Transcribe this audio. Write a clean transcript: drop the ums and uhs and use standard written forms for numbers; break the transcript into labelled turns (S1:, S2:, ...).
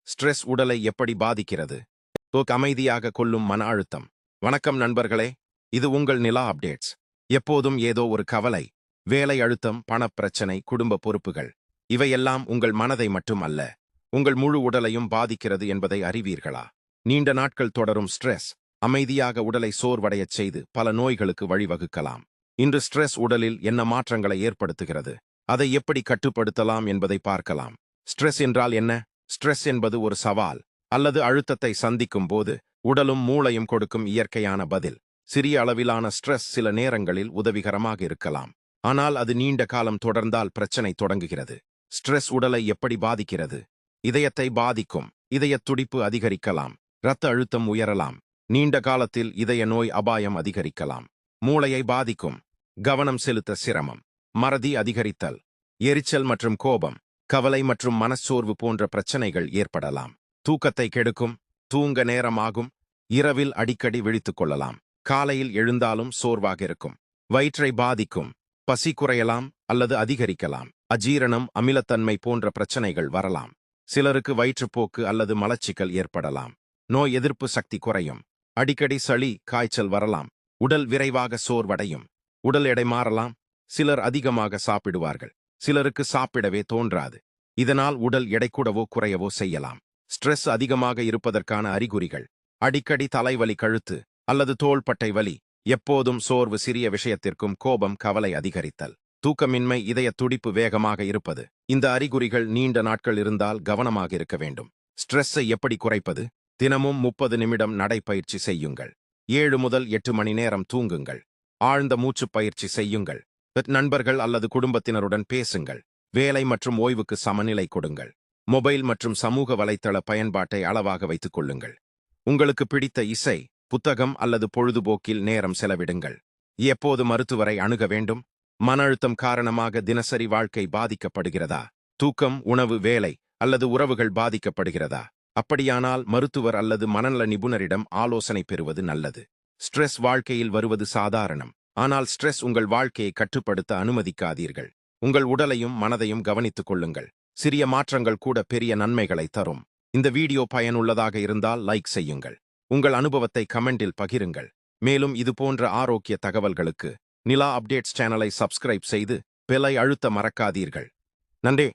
S1: Stress உடலை எப்படி பாதிக்கிறது? அமைதியாக கொள்ளும் மன அழுத்தம். வணக்கம் நண்பர்களே, இது உங்கள் நிலா அப்டேட்ஸ். எப்போதும் ஏதோ ஒரு கவலை, வேலை அழுத்தம், பணப்பிரச்சனை, குடும்ப பொறுப்புகள், இவையெல்லாம் உங்கள் மனதை மட்டும் அல்ல, உங்கள் முழு உடலையும் பாதிக்கிறது என்பதை அறிவீர்களா? நீண்ட நாட்கள் தொடரும் ஸ்ட்ரெஸ் அமைதியாக உடலை சோர்வடையச் செய்து பல நோய்களுக்கு வழிவகுக்கலாம். இன்று ஸ்ட்ரெஸ் உடலில் என்ன மாற்றங்களை ஏற்படுத்துகிறது, அதை எப்படி கட்டுப்படுத்தலாம் என்பதை பார்க்கலாம். ஸ்ட்ரெஸ் என்றால் என்ன? ஸ்ட்ரெஸ் என்பது ஒரு சவால் அல்லது அழுத்தத்தை சந்திக்கும் போது உடலும் மூளையும் கொடுக்கும் இயற்கையான பதில். சிறிய அளவிலான ஸ்ட்ரெஸ் சில நேரங்களில் உதவிகரமாக இருக்கலாம், ஆனால் அது நீண்ட காலம் தொடர்ந்தால் பிரச்சனை தொடங்குகிறது. ஸ்ட்ரெஸ் உடலை எப்படி பாதிக்கிறது? இதயத்தை பாதிக்கும். இதயத் துடிப்பு அதிகரிக்கலாம், இரத்த அழுத்தம் உயரலாம், நீண்ட காலத்தில் இதய நோய் அபாயம் அதிகரிக்கலாம். மூளையை பாதிக்கும். கவனம் செலுத்த சிரமம், மறதி அதிகரித்தல், எரிச்சல் மற்றும் கோபம், கவலை மற்றும் மனச்சோர்வு போன்ற பிரச்சனைகள் ஏற்படலாம். தூக்கத்தை கெடுக்கும். தூங்க நேரமாகும். இரவில் அடிக்கடி விழித்துக் கொள்ளலாம். காலையில் எழுந்தாலும் சோர்வாக இருக்கும். வயிற்றை பாதிக்கும். பசி குறையலாம் அல்லது அதிகரிக்கலாம். அஜீரணம், அமிலத்தன்மை போன்ற பிரச்சனைகள் வரலாம். சிலருக்கு வயிற்றுப்போக்கு அல்லது மலச்சிக்கல் ஏற்படலாம். நோய் எதிர்ப்பு சக்தி குறையும். அடிக்கடி சளி, காய்ச்சல் வரலாம். உடல் விரைவாக சோர்வடையும். உடல் எடை மாறலாம். சிலர் அதிகமாக சாப்பிடுவார்கள். சிலருக்கு சாப்பிடவே தோன்றாது. இதனால் உடல் எடை கூடவோ குறையவோ செய்யலாம். ஸ்ட்ரெஸ் அதிகமாக இருப்பதற்கான அறிகுறிகள்: அடிக்கடி தலைவலி, கழுத்து அல்லது தோள்பட்டை வலி, எப்போதும் சோர்வு, சிறிய விஷயத்திற்கும் கோபம், கவலை அதிகரித்தல், தூக்கமின்மை, இதய துடிப்பு வேகமாக இருப்பது. இந்த அறிகுறிகள் நீண்ட நாட்கள் இருந்தால் கவனமாக இருக்க வேண்டும். ஸ்ட்ரெஸ்ஸை எப்படி குறைப்பது? தினமும் 30 நிமிடம் நடைப்பயிற்சி செய்யுங்கள். 7 முதல் 8 மணி நேரம் தூங்குங்கள். ஆழ்ந்த மூச்சுப் பயிற்சி செய்யுங்கள். நண்பர்கள் அல்லது குடும்பத்தினருடன் பேசுங்கள். வேலை மற்றும் ஓய்வுக்கு சமநிலை கொடுங்கள். மொபைல் மற்றும் சமூக வலைத்தள பயன்பாட்டை அளவாக வைத்துக் கொள்ளுங்கள். உங்களுக்கு பிடித்த இசை, புத்தகம் அல்லது பொழுதுபோக்கில் நேரம் செலவிடுங்கள். எப்போது மருத்துவரை அணுக வேண்டும்? மன அழுத்தம் காரணமாக தினசரி வாழ்க்கை பாதிக்கப்படுகிறதா? தூக்கம், உணவு, வேலை அல்லது உறவுகள் பாதிக்கப்படுகிறதா? அப்படியானால் மருத்துவர் அல்லது மனநல நிபுணரிடம் ஆலோசனை பெறுவது நல்லது. ஸ்ட்ரெஸ் வாழ்க்கையில் வருவது சாதாரணம், ஆனால் ஸ்ட்ரெஸ் உங்கள் வாழ்க்கையை கட்டுப்படுத்த அனுமதிக்காதீர்கள். உங்கள் உடலையும் மனதையும் கவனித்துக் கொள்ளுங்கள். சிறிய மாற்றங்கள் கூட பெரிய நன்மைகளை தரும். இந்த வீடியோ பயனுள்ளதாக இருந்தால் லைக் செய்யுங்கள். உங்கள் அனுபவத்தை கமெண்டில் பகிருங்கள். மேலும் இது போன்ற ஆரோக்கிய தகவல்களுக்கு நிலா அப்டேட்ஸ் சேனலை சப்ஸ்கிரைப் செய்து பெல்லை அழுத்த மறக்காதீர்கள். நன்றி.